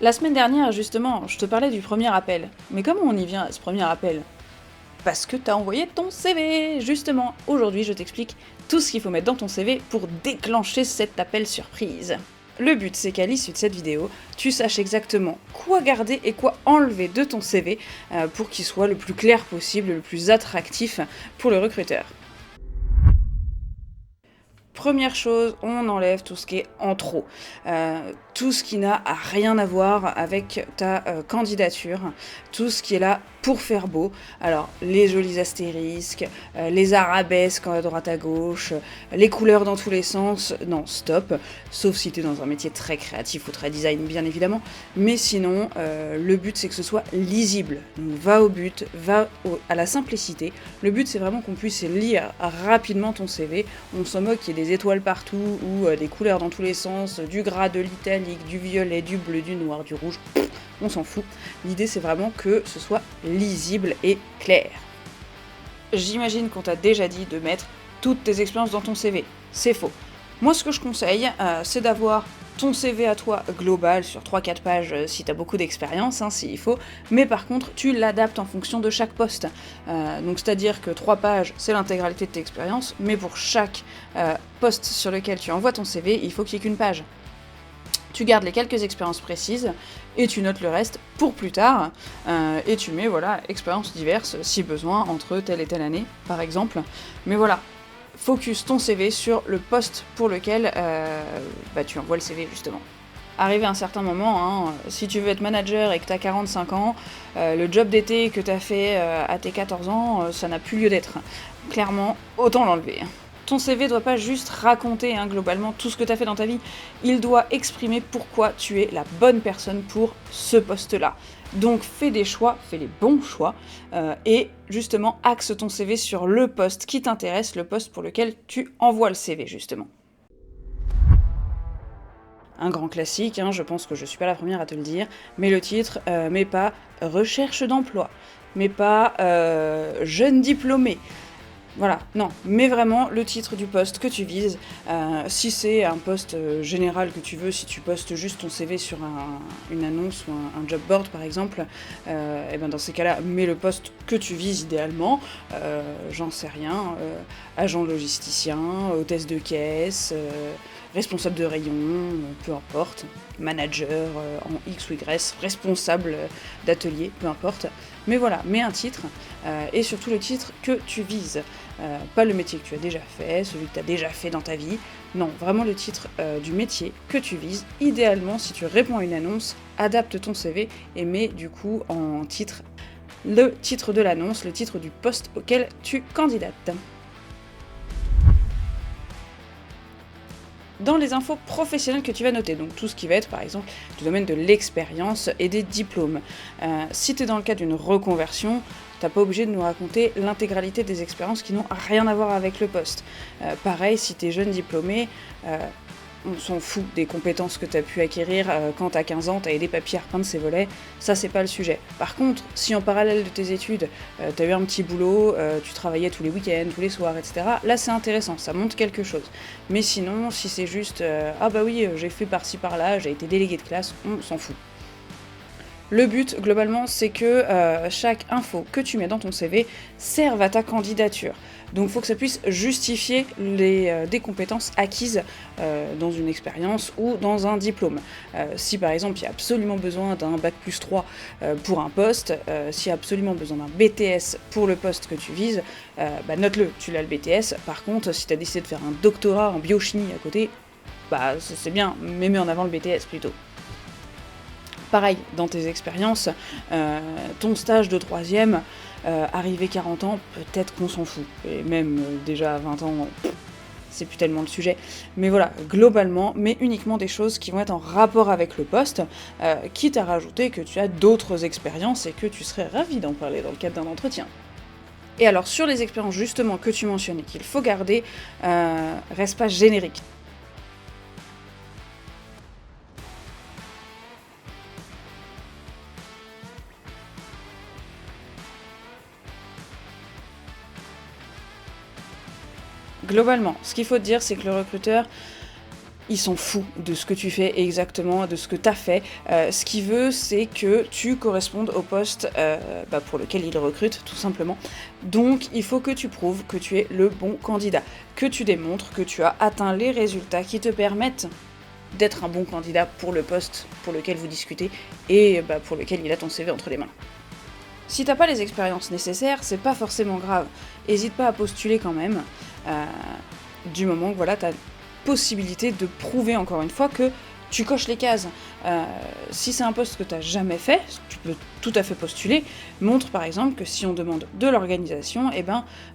La semaine dernière, justement, je te parlais du premier appel. Mais comment on y vient à ce premier appel? Parce que t'as envoyé ton CV. Justement, aujourd'hui, je t'explique tout ce qu'il faut mettre dans ton CV pour déclencher cet appel surprise. Le but, c'est qu'à l'issue de cette vidéo, tu saches exactement quoi garder et quoi enlever de ton CV pour qu'il soit le plus clair possible, le plus attractif pour le recruteur. Première chose, on enlève tout ce qui est en trop. Tout ce qui n'a rien à voir avec ta candidature, tout ce qui est là pour faire beau. Alors, les jolis astérisques, les arabesques à droite à gauche, les couleurs dans tous les sens, non, stop. Sauf si tu es dans un métier très créatif ou très design, bien évidemment. Mais sinon, le but, c'est que ce soit lisible. Donc, va au but, à la simplicité. Le but, c'est vraiment qu'on puisse lire rapidement ton CV. On s'en moque qu'il y ait des étoiles partout ou des couleurs dans tous les sens, du gras, de l'italique, du violet, du bleu, du noir, du rouge. On s'en fout. L'idée, c'est vraiment que ce soit lisible et clair. J'imagine qu'on t'a déjà dit de mettre toutes tes expériences dans ton CV. C'est faux. Moi, ce que je conseille, c'est d'avoir ton CV à toi global sur 3-4 pages si tu as beaucoup d'expérience, s'il faut, mais par contre, tu l'adaptes en fonction de chaque poste. Donc, c'est-à-dire que 3 pages, c'est l'intégralité de tes expériences, mais pour chaque poste sur lequel tu envoies ton CV, il faut qu'il n'y ait qu'une page. Tu gardes les quelques expériences précises et tu notes le reste pour plus tard et tu mets voilà expériences diverses si besoin entre telle et telle année par exemple. Mais voilà, focus ton CV sur le poste pour lequel tu envoies le CV justement. Arrivé à un certain moment, si tu veux être manager et que tu as 45 ans, le job d'été que tu as fait à tes 14 ans, ça n'a plus lieu d'être. Clairement, autant l'enlever. Ton CV doit pas juste raconter globalement tout ce que tu as fait dans ta vie, il doit exprimer pourquoi tu es la bonne personne pour ce poste-là. Donc fais des choix, fais les bons choix, et justement axe ton CV sur le poste qui t'intéresse, le poste pour lequel tu envoies le CV justement. Un grand classique, je pense que je suis pas la première à te le dire, mais le titre, mais pas recherche d'emploi, mais pas jeune diplômé. Voilà, non, mais vraiment le titre du poste que tu vises. Si c'est un poste général que tu veux, si tu postes juste ton CV sur une annonce ou un job board par exemple, et ben dans ces cas-là, mets le poste que tu vises idéalement. J'en sais rien, agent logisticien, hôtesse de caisse, responsable de rayon, peu importe, manager en X ou Y, responsable d'atelier, peu importe. Mais voilà, mets un titre, et surtout le titre que tu vises. Pas le métier que tu as déjà fait, celui que tu as déjà fait dans ta vie. Non, vraiment le titre du métier que tu vises. Idéalement, si tu réponds à une annonce, adapte ton CV et mets du coup en titre le titre de l'annonce, le titre du poste auquel tu candidates. Dans les infos professionnelles que tu vas noter, donc tout ce qui va être par exemple du domaine de l'expérience et des diplômes. Si tu es dans le cas d'une reconversion, t'as pas obligé de nous raconter l'intégralité des expériences qui n'ont rien à voir avec le poste. Pareil, si t'es jeune diplômé, on s'en fout des compétences que t'as pu acquérir quand t'as 15 ans, t'as aidé papy à repeindre ses volets, ça c'est pas le sujet. Par contre, si en parallèle de tes études, t'as eu un petit boulot, tu travaillais tous les week-ends, tous les soirs, etc., là c'est intéressant, ça montre quelque chose. Mais sinon, si c'est juste ah bah oui, j'ai fait par-ci par-là, j'ai été délégué de classe, on s'en fout. Le but, globalement, c'est que chaque info que tu mets dans ton CV serve à ta candidature. Donc il faut que ça puisse justifier des compétences acquises dans une expérience ou dans un diplôme. Si par exemple il y a absolument besoin d'un bac+3 pour un poste, s'il y a absolument besoin d'un BTS pour le poste que tu vises, note-le, tu l'as le BTS. Par contre, si tu as décidé de faire un doctorat en biochimie à côté, c'est bien, mais mets en avant le BTS plutôt. Pareil, dans tes expériences, ton stage de 3e, arrivé 40 ans, peut-être qu'on s'en fout. Et même déjà à 20 ans, c'est plus tellement le sujet. Mais voilà, globalement, mais uniquement des choses qui vont être en rapport avec le poste, quitte à rajouter que tu as d'autres expériences et que tu serais ravi d'en parler dans le cadre d'un entretien. Et alors, sur les expériences justement que tu mentionnais qu'il faut garder, reste pas générique. Globalement, ce qu'il faut te dire, c'est que le recruteur, il s'en fout de ce que tu fais exactement, de ce que tu as fait. Ce qu'il veut, c'est que tu correspondes au poste pour lequel il recrute, tout simplement. Donc, il faut que tu prouves que tu es le bon candidat, que tu démontres que tu as atteint les résultats qui te permettent d'être un bon candidat pour le poste pour lequel vous discutez et pour lequel il a ton CV entre les mains. Si t'as pas les expériences nécessaires, c'est pas forcément grave. Hésite pas à postuler quand même, du moment que voilà, t'as possibilité de prouver encore une fois que tu coches les cases. Si c'est un poste que t'as jamais fait, tu peux tout à fait postuler. Montre par exemple que si on demande de l'organisation,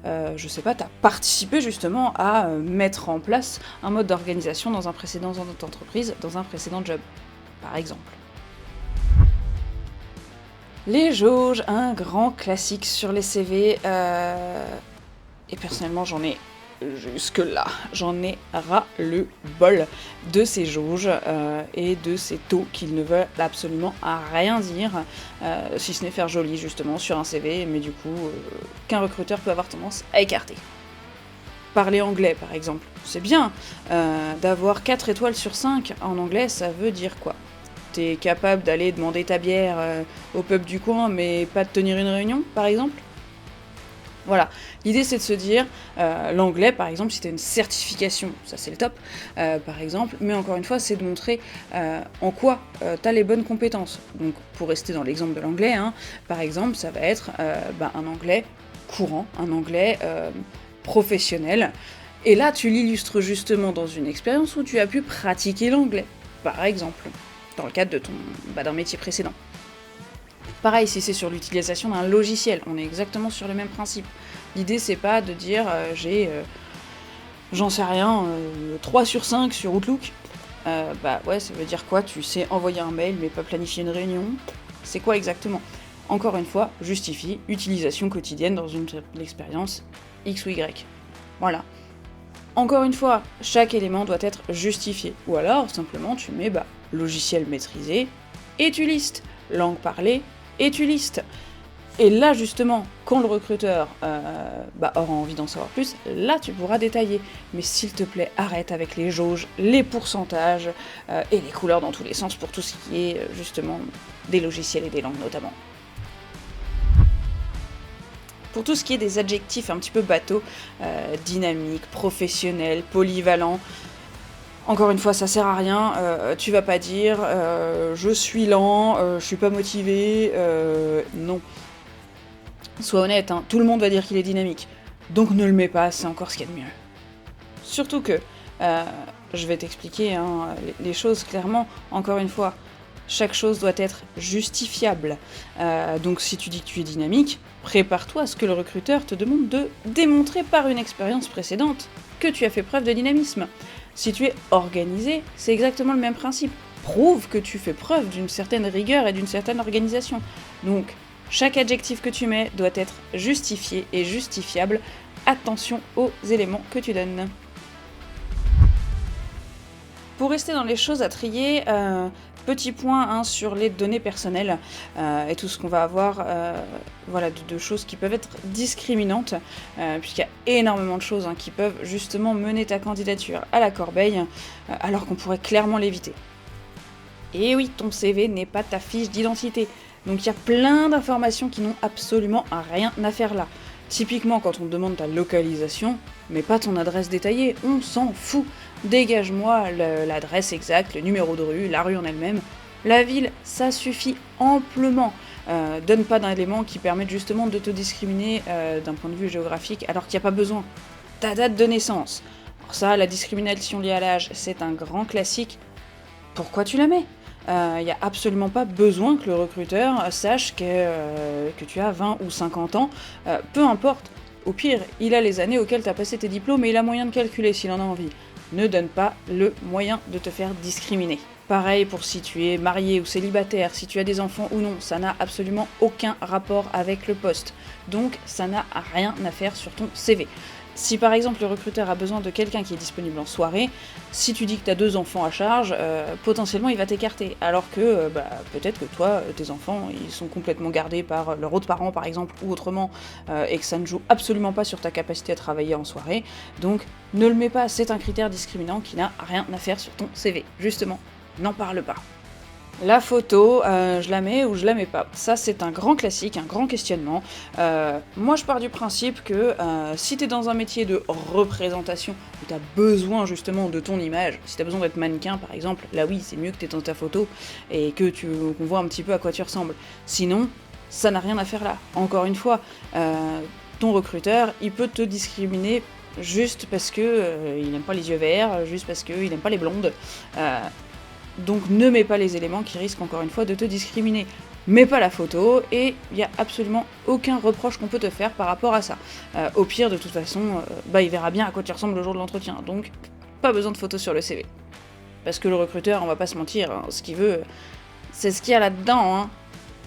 je sais pas, t'as participé justement à mettre en place un mode d'organisation dans un précédent entreprise, dans un précédent job, par exemple. Les jauges, un grand classique sur les CV, et personnellement j'en ai jusque-là, j'en ai ras le bol de ces jauges et de ces taux qu'ils ne veulent absolument rien dire, si ce n'est faire joli justement sur un CV, mais du coup qu'un recruteur peut avoir tendance à écarter. Parler anglais par exemple, c'est bien, d'avoir 4 étoiles sur 5 en anglais, ça veut dire quoi ? T'es capable d'aller demander ta bière au pub du coin, mais pas de tenir une réunion, par exemple ? Voilà, l'idée c'est de se dire, l'anglais par exemple, si t'as une certification, ça c'est le top, par exemple, mais encore une fois, c'est de montrer en quoi t'as les bonnes compétences. Donc pour rester dans l'exemple de l'anglais, par exemple, ça va être un anglais courant, un anglais professionnel, et là tu l'illustres justement dans une expérience où tu as pu pratiquer l'anglais, par exemple, dans le cadre de d'un métier précédent. Pareil, si c'est sur l'utilisation d'un logiciel, on est exactement sur le même principe. L'idée, c'est pas de dire j'en sais rien, 3 sur 5 sur Outlook. Ouais, ça veut dire quoi ? Tu sais envoyer un mail, mais pas planifier une réunion ? C'est quoi exactement ? Encore une fois, justifie utilisation quotidienne dans une expérience X ou Y. Voilà. Encore une fois, chaque élément doit être justifié. Ou alors, simplement, tu mets logiciel maîtrisé, et tu listes. Langue parlée, et tu listes. Et là, justement, quand le recruteur aura envie d'en savoir plus, là, tu pourras détailler. Mais s'il te plaît, arrête avec les jauges, les pourcentages, et les couleurs dans tous les sens pour tout ce qui est, justement, des logiciels et des langues, notamment. Pour tout ce qui est des adjectifs un petit peu bateaux, dynamique, professionnel, polyvalent, encore une fois, ça sert à rien, tu vas pas dire je suis lent, je suis pas motivé, non. Sois honnête, tout le monde va dire qu'il est dynamique, donc ne le mets pas, c'est encore ce qu'il y a de mieux. Surtout que, je vais t'expliquer les choses clairement, encore une fois, chaque chose doit être justifiable. Donc si tu dis que tu es dynamique, prépare-toi à ce que le recruteur te demande de démontrer par une expérience précédente que tu as fait preuve de dynamisme. Si tu es organisé, c'est exactement le même principe. Prouve que tu fais preuve d'une certaine rigueur et d'une certaine organisation. Donc, chaque adjectif que tu mets doit être justifié et justifiable. Attention aux éléments que tu donnes. Pour rester dans les choses à trier, petit point sur les données personnelles et tout ce qu'on va avoir de choses qui peuvent être discriminantes, puisqu'il y a énormément de choses qui peuvent justement mener ta candidature à la corbeille, alors qu'on pourrait clairement l'éviter. Et oui, ton CV n'est pas ta fiche d'identité, donc il y a plein d'informations qui n'ont absolument rien à faire là. Typiquement, quand on te demande ta localisation, mais pas ton adresse détaillée, on s'en fout. Dégage-moi l'adresse exacte, le numéro de rue, la rue en elle-même. La ville, ça suffit amplement. Donne pas d'éléments qui permettent justement de te discriminer d'un point de vue géographique, alors qu'il n'y a pas besoin. Ta date de naissance. Pour ça, la discrimination liée à l'âge, c'est un grand classique. Pourquoi tu la mets ? Il n'y a absolument pas besoin que le recruteur sache que tu as 20 ou 50 ans, peu importe. Au pire, il a les années auxquelles tu as passé tes diplômes et il a moyen de calculer s'il en a envie. Ne donne pas le moyen de te faire discriminer. Pareil pour si tu es marié ou célibataire, si tu as des enfants ou non, ça n'a absolument aucun rapport avec le poste. Donc ça n'a rien à faire sur ton CV. Si par exemple le recruteur a besoin de quelqu'un qui est disponible en soirée, si tu dis que tu as 2 enfants à charge, potentiellement il va t'écarter. Alors que peut-être que toi, tes enfants, ils sont complètement gardés par leurs autres parents par exemple, ou autrement, et que ça ne joue absolument pas sur ta capacité à travailler en soirée. Donc ne le mets pas, c'est un critère discriminant qui n'a rien à faire sur ton CV. Justement, n'en parle pas. La photo, je la mets ou je la mets pas. Ça, c'est un grand classique, un grand questionnement. Moi, je pars du principe que si t'es dans un métier de représentation, où t'as besoin justement de ton image, si t'as besoin d'être mannequin par exemple, là oui, c'est mieux que t'es dans ta photo et que qu'on voit un petit peu à quoi tu ressembles. Sinon, ça n'a rien à faire là. Encore une fois, ton recruteur, il peut te discriminer juste parce que il n'aime pas les yeux verts, juste parce qu'il n'aime pas les blondes. Donc ne mets pas les éléments qui risquent encore une fois de te discriminer. Mets pas la photo et il n'y a absolument aucun reproche qu'on peut te faire par rapport à ça. Au pire, de toute façon, il verra bien à quoi tu ressembles le jour de l'entretien, donc pas besoin de photos sur le CV. Parce que le recruteur, on va pas se mentir, hein, ce qu'il veut, c'est ce qu'il y a là-dedans, hein.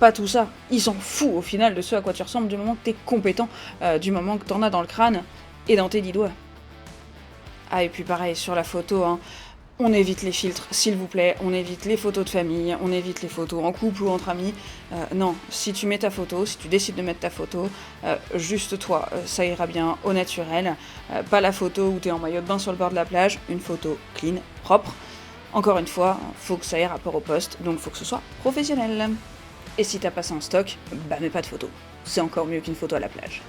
Pas tout ça. Il s'en fout au final de ce à quoi tu ressembles du moment que t'es compétent, du moment que t'en as dans le crâne et dans tes 10 doigts. Ah, et puis pareil, sur la photo, hein, on évite les filtres, s'il vous plaît, on évite les photos de famille, on évite les photos en couple ou entre amis. Non, si tu mets ta photo, si tu décides de mettre ta photo, juste toi, ça ira bien, au naturel. Pas la photo où t'es en maillot de bain sur le bord de la plage, une photo clean, propre. Encore une fois, faut que ça ait rapport au poste, donc faut que ce soit professionnel. Et si t'as pas ça en stock, mets pas de photo. C'est encore mieux qu'une photo à la plage.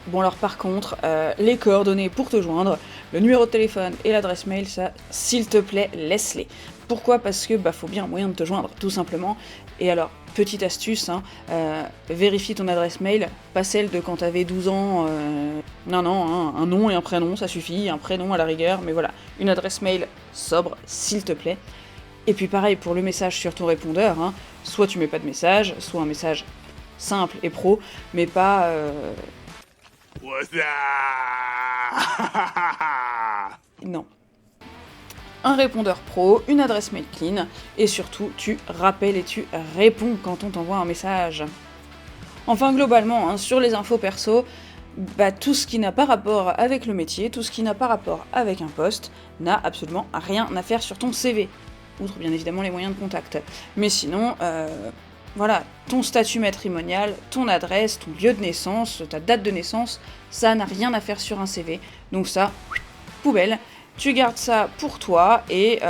Bon alors par contre, les coordonnées pour te joindre, le numéro de téléphone et l'adresse mail, ça, s'il te plaît, laisse-les. Pourquoi ? Parce que faut bien un moyen de te joindre, tout simplement. Et alors, petite astuce, hein, vérifie ton adresse mail, pas celle de quand t'avais 12 ans, non, un nom et un prénom, ça suffit, un prénom à la rigueur, mais voilà, une adresse mail sobre, s'il te plaît. Et puis pareil pour le message sur ton répondeur, hein, soit tu mets pas de message, soit un message simple et pro, mais pas... Non. Un répondeur pro, une adresse mail clean, et surtout, tu rappelles et tu réponds quand on t'envoie un message. Enfin, globalement, hein, sur les infos perso, tout ce qui n'a pas rapport avec le métier, tout ce qui n'a pas rapport avec un poste, n'a absolument rien à faire sur ton CV. Outre bien évidemment les moyens de contact. Mais sinon, voilà, ton statut matrimonial, ton adresse, ton lieu de naissance, ta date de naissance, ça n'a rien à faire sur un CV. Donc ça, poubelle. Tu gardes ça pour toi et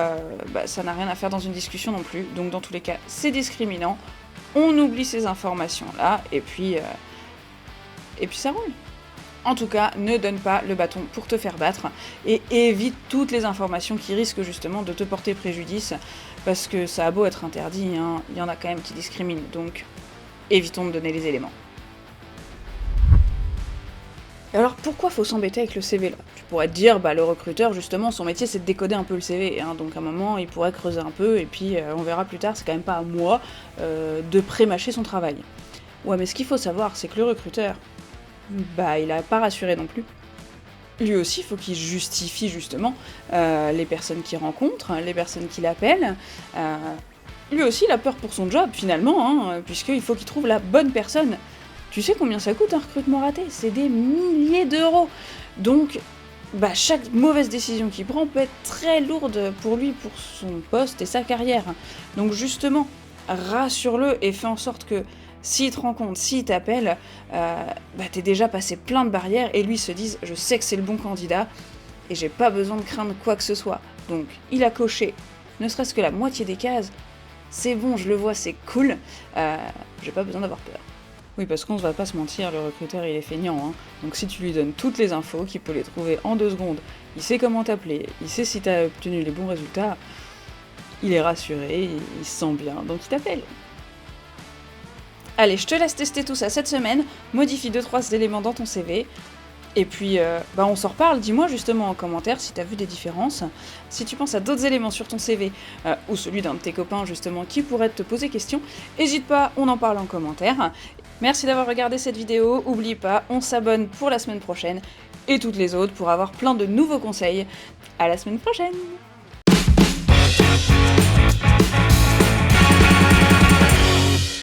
ça n'a rien à faire dans une discussion non plus. Donc dans tous les cas, c'est discriminant. On oublie ces informations-là et puis ça roule. En tout cas, ne donne pas le bâton pour te faire battre et évite toutes les informations qui risquent justement de te porter préjudice, parce que ça a beau être interdit, hein, il y en a quand même qui discriminent, donc évitons de donner les éléments. Et alors pourquoi faut s'embêter avec le CV là ? Tu pourrais te dire, le recruteur justement, son métier c'est de décoder un peu le CV, hein, donc à un moment il pourrait creuser un peu et puis on verra plus tard, c'est quand même pas à moi de pré-mâcher son travail. Ouais, mais ce qu'il faut savoir, c'est que le recruteur, il a pas rassuré non plus. Lui aussi, il faut qu'il justifie justement les personnes qu'il rencontre, les personnes qu'il appelle. Lui aussi, il a peur pour son job finalement, hein, puisqu'il faut qu'il trouve la bonne personne. Tu sais combien ça coûte un recrutement raté ? C'est des milliers d'euros. Donc, chaque mauvaise décision qu'il prend peut être très lourde pour lui, pour son poste et sa carrière. Donc justement, rassure-le et fais en sorte que s'il te rencontre, s'il t'appelle, t'es déjà passé plein de barrières et lui se dise « je sais que c'est le bon candidat et j'ai pas besoin de craindre quoi que ce soit ». Donc il a coché ne serait-ce que la moitié des cases, c'est bon, je le vois, c'est cool, j'ai pas besoin d'avoir peur. Oui, parce qu'on va pas se mentir, le recruteur il est feignant, hein. Donc si tu lui donnes toutes les infos, qu'il peut les trouver en 2 secondes, il sait comment t'appeler, il sait si t'as obtenu les bons résultats, il est rassuré, il se sent bien, donc il t'appelle. Allez, je te laisse tester tout ça cette semaine, modifie 2-3 éléments dans ton CV, et puis on s'en reparle, dis-moi justement en commentaire si t'as vu des différences, si tu penses à d'autres éléments sur ton CV, ou celui d'un de tes copains justement qui pourrait te poser question, n'hésite pas, on en parle en commentaire. Merci d'avoir regardé cette vidéo, oublie pas, on s'abonne pour la semaine prochaine, et toutes les autres pour avoir plein de nouveaux conseils. À la semaine prochaine!